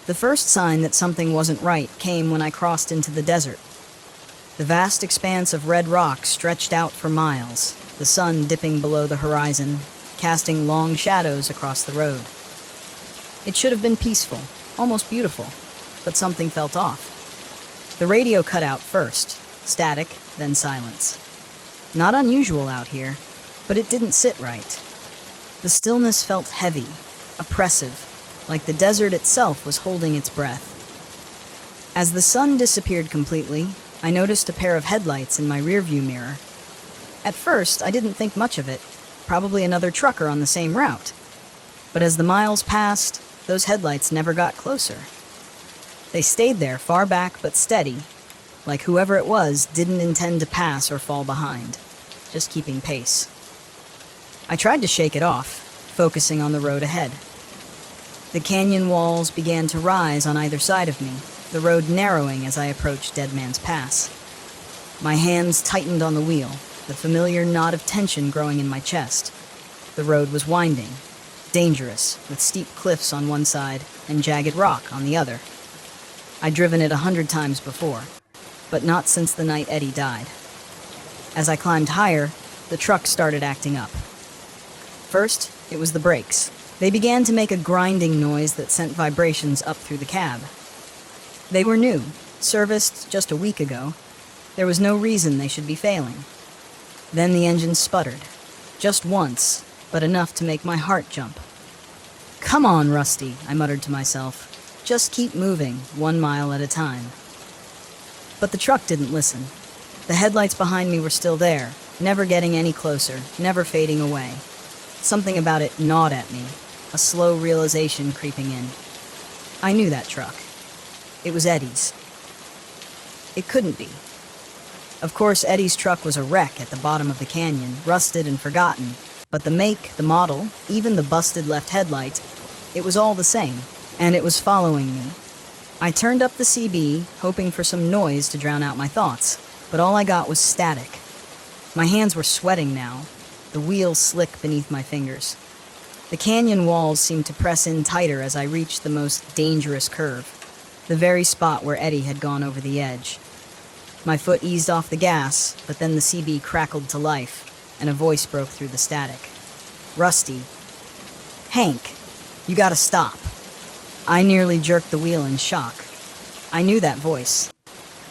The first sign that something wasn't right came when I crossed into the desert. The vast expanse of red rock stretched out for miles, the sun dipping below the horizon, casting long shadows across the road. It should have been peaceful, almost beautiful, but something felt off. The radio cut out first, static, then silence. Not unusual out here, but it didn't sit right. The stillness felt heavy, oppressive, like the desert itself was holding its breath. As the sun disappeared completely, I noticed a pair of headlights in my rearview mirror. At first, I didn't think much of it, probably another trucker on the same route. But as the miles passed, those headlights never got closer. They stayed there, far back but steady, like whoever it was didn't intend to pass or fall behind, just keeping pace. I tried to shake it off, focusing on the road ahead. The canyon walls began to rise on either side of me, the road narrowing as I approached Dead Man's Pass. My hands tightened on the wheel, the familiar knot of tension growing in my chest. The road was winding, dangerous, with steep cliffs on one side and jagged rock on the other. I'd driven it 100 times before, but not since the night Eddie died. As I climbed higher, the truck started acting up. First, it was the brakes. They began to make a grinding noise that sent vibrations up through the cab. They were new, serviced just a week ago. There was no reason they should be failing. Then the engine sputtered. Just once, but enough to make my heart jump. "Come on, Rusty," I muttered to myself. "Just keep moving, 1 mile at a time." But the truck didn't listen. The headlights behind me were still there, never getting any closer, never fading away. Something about it gnawed at me, a slow realization creeping in. I knew that truck. It was Eddie's. It couldn't be. Of course, Eddie's truck was a wreck at the bottom of the canyon, rusted and forgotten. But the make, the model, even the busted left headlight, it was all the same, and it was following me. I turned up the CB, hoping for some noise to drown out my thoughts, but all I got was static. My hands were sweating now, the wheels slick beneath my fingers. The canyon walls seemed to press in tighter as I reached the most dangerous curve, the very spot where Eddie had gone over the edge. My foot eased off the gas, but then the CB crackled to life, and a voice broke through the static. "Rusty. Hank, you gotta stop." I nearly jerked the wheel in shock. I knew that voice.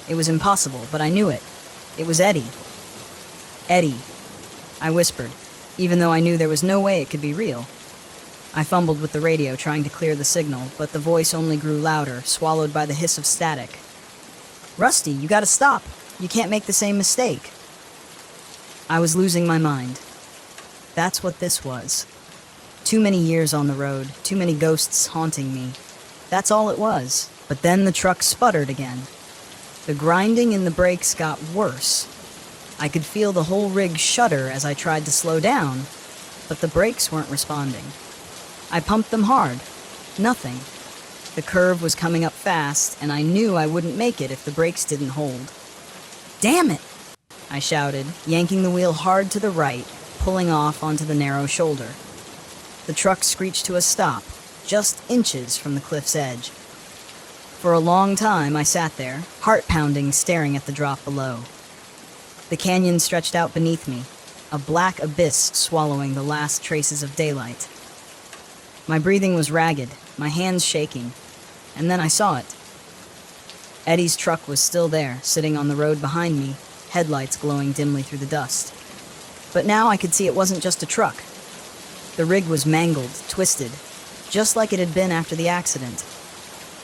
It was impossible, but I knew it. It was Eddie. "Eddie," I whispered, even though I knew there was no way it could be real. I fumbled with the radio, trying to clear the signal, but the voice only grew louder, swallowed by the hiss of static. "Rusty, you gotta stop. You can't make the same mistake." I was losing my mind. That's what this was. Too many years on the road, too many ghosts haunting me. That's all it was. But then the truck sputtered again. The grinding in the brakes got worse. I could feel the whole rig shudder as I tried to slow down, but the brakes weren't responding. I pumped them hard. Nothing. The curve was coming up fast, and I knew I wouldn't make it if the brakes didn't hold. "Damn it!" I shouted, yanking the wheel hard to the right, pulling off onto the narrow shoulder. The truck screeched to a stop, just inches from the cliff's edge. For a long time, I sat there, heart pounding, staring at the drop below. The canyon stretched out beneath me, a black abyss swallowing the last traces of daylight. My breathing was ragged, my hands shaking, and then I saw it. Eddie's truck was still there, sitting on the road behind me, headlights glowing dimly through the dust. But now I could see it wasn't just a truck. The rig was mangled, twisted, just like it had been after the accident.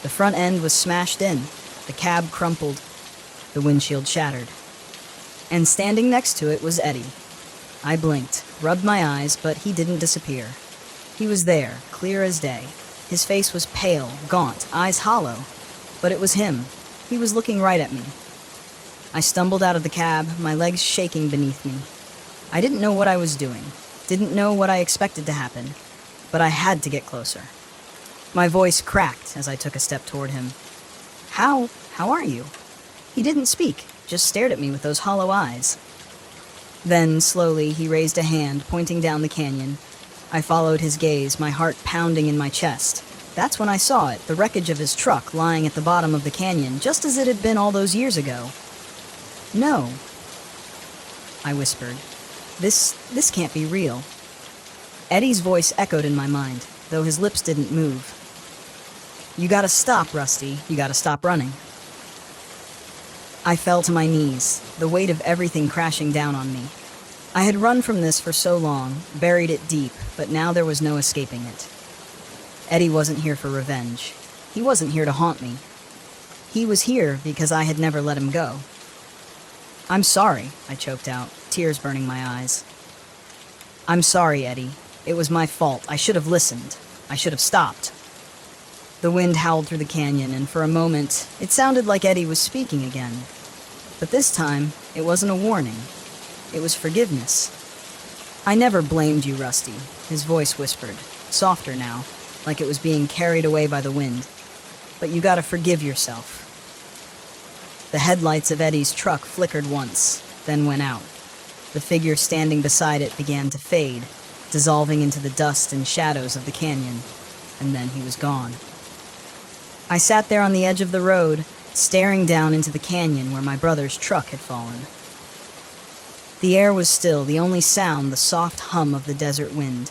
The front end was smashed in, the cab crumpled, the windshield shattered. And standing next to it was Eddie. I blinked, rubbed my eyes, but he didn't disappear. He was there, clear as day. His face was pale, gaunt, eyes hollow. But it was him. He was looking right at me. I stumbled out of the cab, my legs shaking beneath me. I didn't know what I was doing, didn't know what I expected to happen, but I had to get closer. My voice cracked as I took a step toward him. How are you?" He didn't speak, just stared at me with those hollow eyes. Then, slowly, he raised a hand, pointing down the canyon. I followed his gaze, my heart pounding in my chest. That's when I saw it, the wreckage of his truck lying at the bottom of the canyon, just as it had been all those years ago. "No," I whispered. This can't be real." Eddie's voice echoed in my mind, though his lips didn't move. "You gotta stop, Rusty. You gotta stop running." I fell to my knees, the weight of everything crashing down on me. I had run from this for so long, buried it deep, but now there was no escaping it. Eddie wasn't here for revenge. He wasn't here to haunt me. He was here because I had never let him go. "I'm sorry," I choked out, tears burning my eyes. "I'm sorry, Eddie. It was my fault. I should have listened. I should have stopped." The wind howled through the canyon, and for a moment, it sounded like Eddie was speaking again. But this time, it wasn't a warning. It was forgiveness. I never blamed you, Rusty, his voice whispered, softer now, like it was being carried away by the wind. But you gotta forgive yourself. The headlights of Eddie's truck flickered once, then went out. The figure standing beside it began to fade, dissolving into the dust and shadows of the canyon, and then he was gone. I sat there on the edge of the road, staring down into the canyon where my brother's truck had fallen. The air was still, the only sound the soft hum of the desert wind.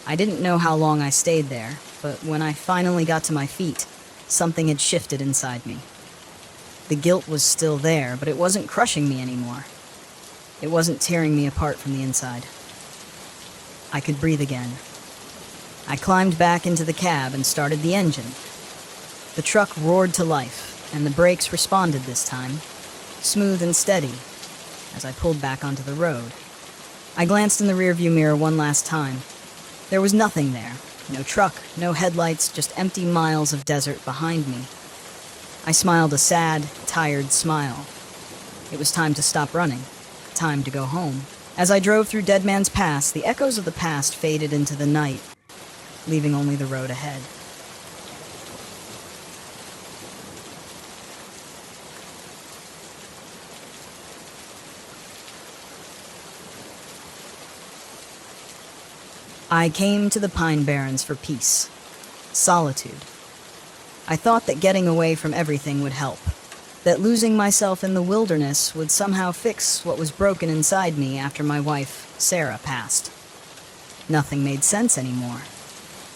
I didn't know how long I stayed there, but when I finally got to my feet, something had shifted inside me. The guilt was still there, but it wasn't crushing me anymore. It wasn't tearing me apart from the inside. I could breathe again. I climbed back into the cab and started the engine. The truck roared to life, and the brakes responded this time, smooth and steady, as I pulled back onto the road. I glanced in the rearview mirror one last time. There was nothing there. No truck, no headlights, just empty miles of desert behind me. I smiled a sad, tired smile. It was time to stop running. Time to go home. As I drove through Dead Man's Pass, the echoes of the past faded into the night, leaving only the road ahead. I came to the Pine Barrens for peace, solitude. I thought that getting away from everything would help, that losing myself in the wilderness would somehow fix what was broken inside me after my wife, Sarah, passed. Nothing made sense anymore.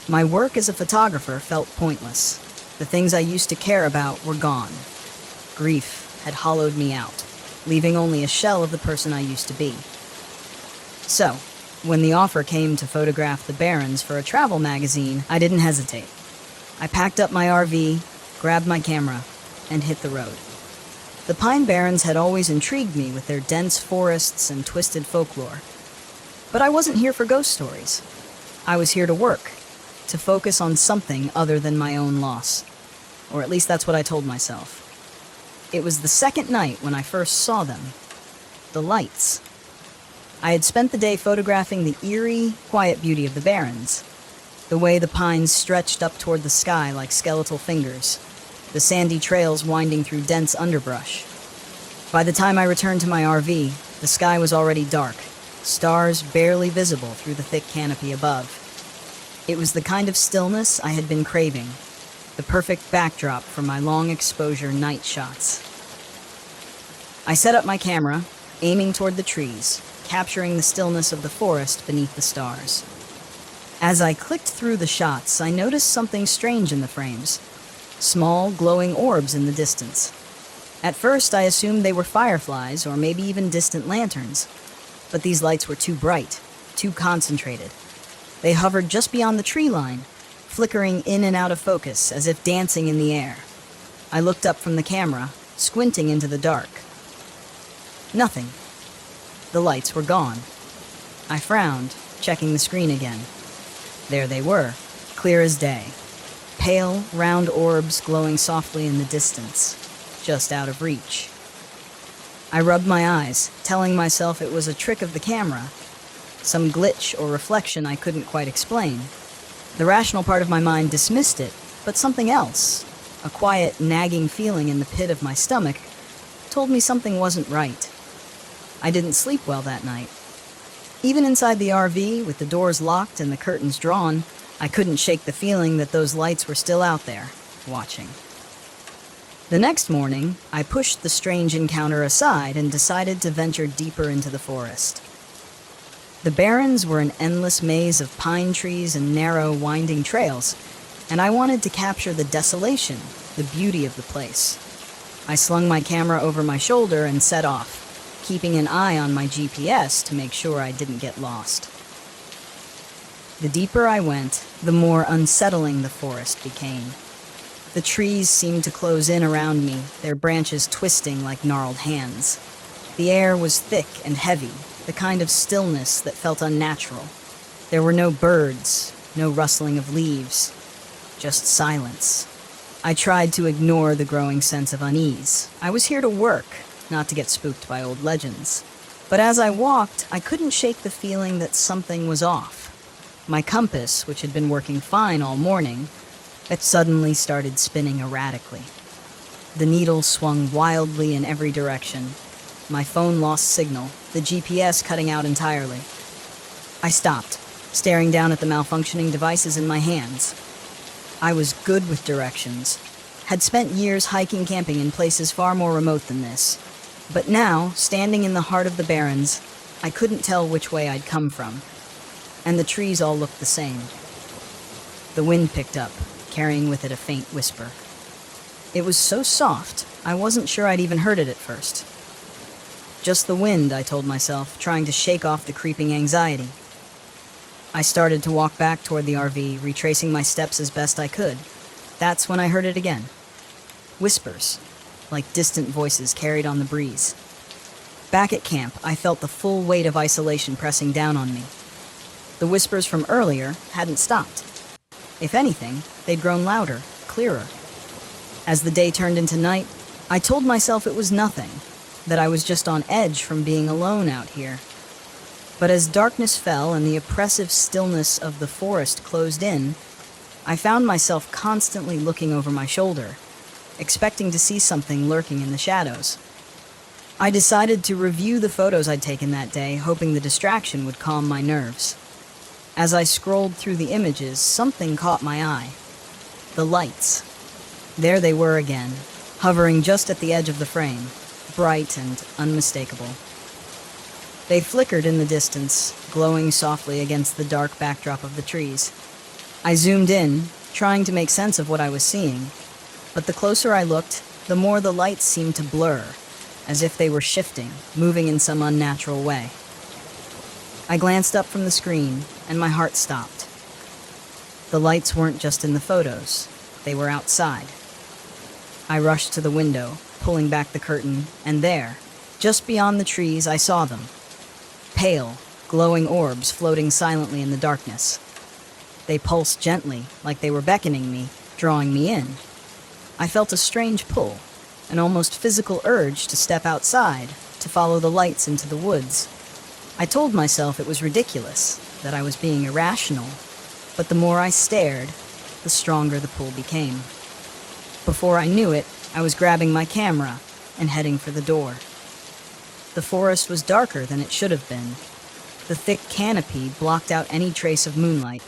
My work as a photographer felt pointless. The things I used to care about were gone. Grief had hollowed me out, leaving only a shell of the person I used to be. So, when the offer came to photograph the Barrens for a travel magazine, I didn't hesitate. I packed up my RV, grabbed my camera, and hit the road. The Pine Barrens had always intrigued me with their dense forests and twisted folklore. But I wasn't here for ghost stories. I was here to work, to focus on something other than my own loss. Or at least that's what I told myself. It was the second night when I first saw them. The lights. I had spent the day photographing the eerie, quiet beauty of the Barrens. The way the pines stretched up toward the sky like skeletal fingers. The sandy trails winding through dense underbrush. By the time I returned to my RV, the sky was already dark, stars barely visible through the thick canopy above. It was the kind of stillness I had been craving, the perfect backdrop for my long exposure night shots. I set up my camera, aiming toward the trees, capturing the stillness of the forest beneath the stars. As I clicked through the shots, I noticed something strange in the frames. Small, glowing orbs in the distance. At first, I assumed they were fireflies or maybe even distant lanterns. But these lights were too bright, too concentrated. They hovered just beyond the tree line, flickering in and out of focus as if dancing in the air. I looked up from the camera, squinting into the dark. Nothing. The lights were gone. I frowned, checking the screen again. There they were, clear as day. Pale, round orbs glowing softly in the distance, just out of reach. I rubbed my eyes, telling myself it was a trick of the camera, some glitch or reflection I couldn't quite explain. The rational part of my mind dismissed it, but something else, a quiet, nagging feeling in the pit of my stomach, told me something wasn't right. I didn't sleep well that night. Even inside the RV, with the doors locked and the curtains drawn, I couldn't shake the feeling that those lights were still out there, watching. The next morning, I pushed the strange encounter aside and decided to venture deeper into the forest. The Barrens were an endless maze of pine trees and narrow, winding trails, and I wanted to capture the desolation, the beauty of the place. I slung my camera over my shoulder and set off, keeping an eye on my GPS to make sure I didn't get lost. The deeper I went, the more unsettling the forest became. The trees seemed to close in around me, their branches twisting like gnarled hands. The air was thick and heavy, the kind of stillness that felt unnatural. There were no birds, no rustling of leaves, just silence. I tried to ignore the growing sense of unease. I was here to work, not to get spooked by old legends. But as I walked, I couldn't shake the feeling that something was off. My compass, which had been working fine all morning, it suddenly started spinning erratically. The needle swung wildly in every direction. My phone lost signal, the GPS cutting out entirely. I stopped, staring down at the malfunctioning devices in my hands. I was good with directions, had spent years hiking camping in places far more remote than this. But now, standing in the heart of the Barrens, I couldn't tell which way I'd come from. And the trees all looked the same. The wind picked up, carrying with it a faint whisper. It was so soft, I wasn't sure I'd even heard it at first. Just the wind, I told myself, trying to shake off the creeping anxiety. I started to walk back toward the RV, retracing my steps as best I could. That's when I heard it again. Whispers, like distant voices carried on the breeze. Back at camp, I felt the full weight of isolation pressing down on me. The whispers from earlier hadn't stopped. If anything, they'd grown louder, clearer. As the day turned into night, I told myself it was nothing, that I was just on edge from being alone out here. But as darkness fell and the oppressive stillness of the forest closed in, I found myself constantly looking over my shoulder, expecting to see something lurking in the shadows. I decided to review the photos I'd taken that day, hoping the distraction would calm my nerves. As I scrolled through the images, something caught my eye. The lights. There they were again, hovering just at the edge of the frame, bright and unmistakable. They flickered in the distance, glowing softly against the dark backdrop of the trees. I zoomed in, trying to make sense of what I was seeing, but the closer I looked, the more the lights seemed to blur, as if they were shifting, moving in some unnatural way. I glanced up from the screen, and my heart stopped. The lights weren't just in the photos, they were outside. I rushed to the window, pulling back the curtain, and there, just beyond the trees, I saw them. Pale, glowing orbs floating silently in the darkness. They pulsed gently, like they were beckoning me, drawing me in. I felt a strange pull, an almost physical urge to step outside, to follow the lights into the woods. I told myself it was ridiculous, that I was being irrational, but the more I stared, the stronger the pull became. Before I knew it, I was grabbing my camera and heading for the door. The forest was darker than it should have been. The thick canopy blocked out any trace of moonlight.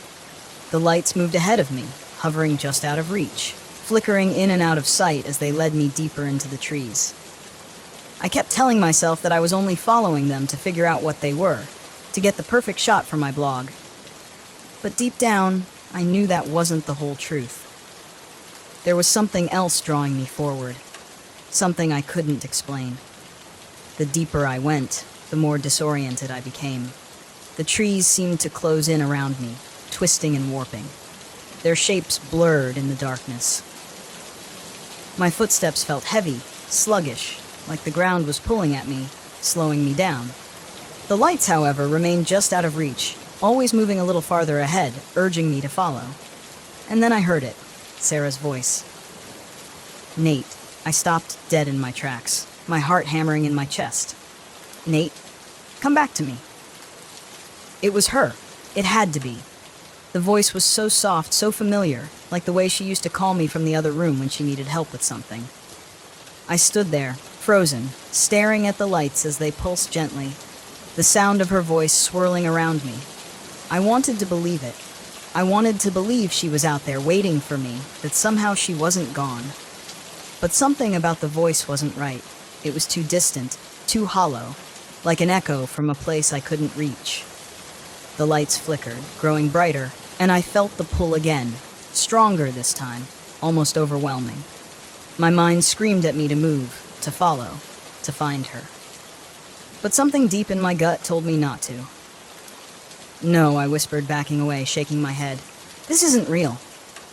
The lights moved ahead of me, hovering just out of reach, flickering in and out of sight as they led me deeper into the trees. I kept telling myself that I was only following them to figure out what they were, to get the perfect shot for my blog. But deep down, I knew that wasn't the whole truth. There was something else drawing me forward, something I couldn't explain. The deeper I went, the more disoriented I became. The trees seemed to close in around me, twisting and warping. Their shapes blurred in the darkness. My footsteps felt heavy, sluggish, like the ground was pulling at me, slowing me down. The lights, however, remained just out of reach, always moving a little farther ahead, urging me to follow. And then I heard it, Sarah's voice. Nate. I stopped dead in my tracks, my heart hammering in my chest. Nate, come back to me. It was her. It had to be. The voice was so soft, so familiar, like the way she used to call me from the other room when she needed help with something. I stood there, frozen, staring at the lights as they pulsed gently, the sound of her voice swirling around me. I wanted to believe it. I wanted to believe she was out there waiting for me, that somehow she wasn't gone. But something about the voice wasn't right. It was too distant, too hollow, like an echo from a place I couldn't reach. The lights flickered, growing brighter, and I felt the pull again, stronger this time, almost overwhelming. My mind screamed at me to move, to follow, to find her. But something deep in my gut told me not to. No, I whispered, backing away, shaking my head. This isn't real.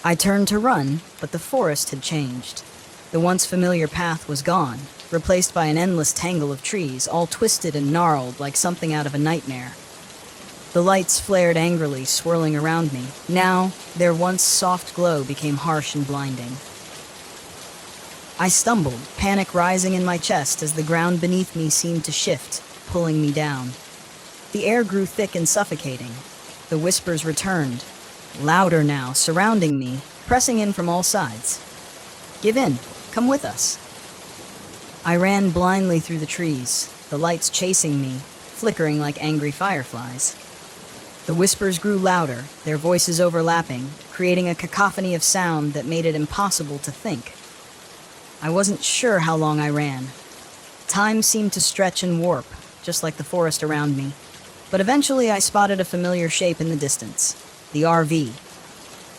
I turned to run, but the forest had changed. The once familiar path was gone, replaced by an endless tangle of trees, all twisted and gnarled like something out of a nightmare. The lights flared angrily, swirling around me. Now, their once soft glow became harsh and blinding. I stumbled, panic rising in my chest as the ground beneath me seemed to shift, pulling me down. The air grew thick and suffocating. The whispers returned, louder now, surrounding me, pressing in from all sides. "Give in. Come with us." I ran blindly through the trees, the lights chasing me, flickering like angry fireflies. The whispers grew louder, their voices overlapping, creating a cacophony of sound that made it impossible to think. I wasn't sure how long I ran. Time seemed to stretch and warp, just like the forest around me. But eventually I spotted a familiar shape in the distance, the RV.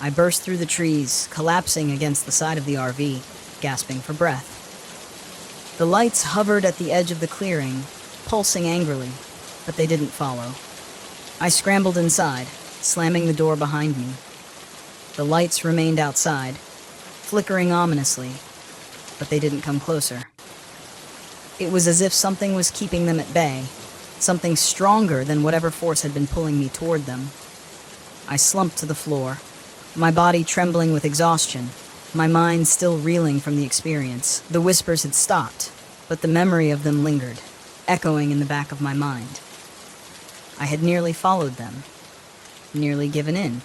I burst through the trees, collapsing against the side of the RV, gasping for breath. The lights hovered at the edge of the clearing, pulsing angrily, but they didn't follow. I scrambled inside, slamming the door behind me. The lights remained outside, flickering ominously, but they didn't come closer. It was as if something was keeping them at bay, something stronger than whatever force had been pulling me toward them. I slumped to the floor, my body trembling with exhaustion, my mind still reeling from the experience. The whispers had stopped, but the memory of them lingered, echoing in the back of my mind. I had nearly followed them, nearly given in.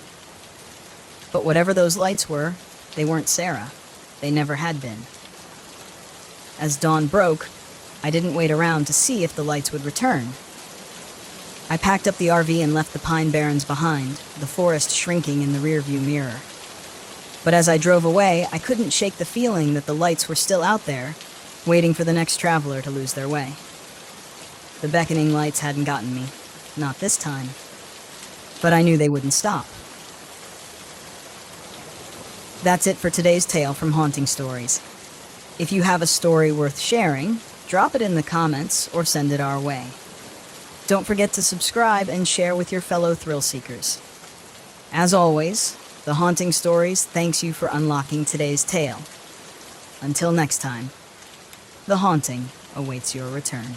But whatever those lights were, they weren't Sarah. They never had been. As dawn broke, I didn't wait around to see if the lights would return. I packed up the RV and left the pine barrens behind, the forest shrinking in the rearview mirror. But as I drove away, I couldn't shake the feeling that the lights were still out there, waiting for the next traveler to lose their way. The beckoning lights hadn't gotten me, not this time. But I knew they wouldn't stop. That's it for today's tale from Haunting Stories. If you have a story worth sharing, drop it in the comments or send it our way. Don't forget to subscribe and share with your fellow thrill seekers. As always, The Haunting Stories thanks you for unlocking today's tale. Until next time, the haunting awaits your return.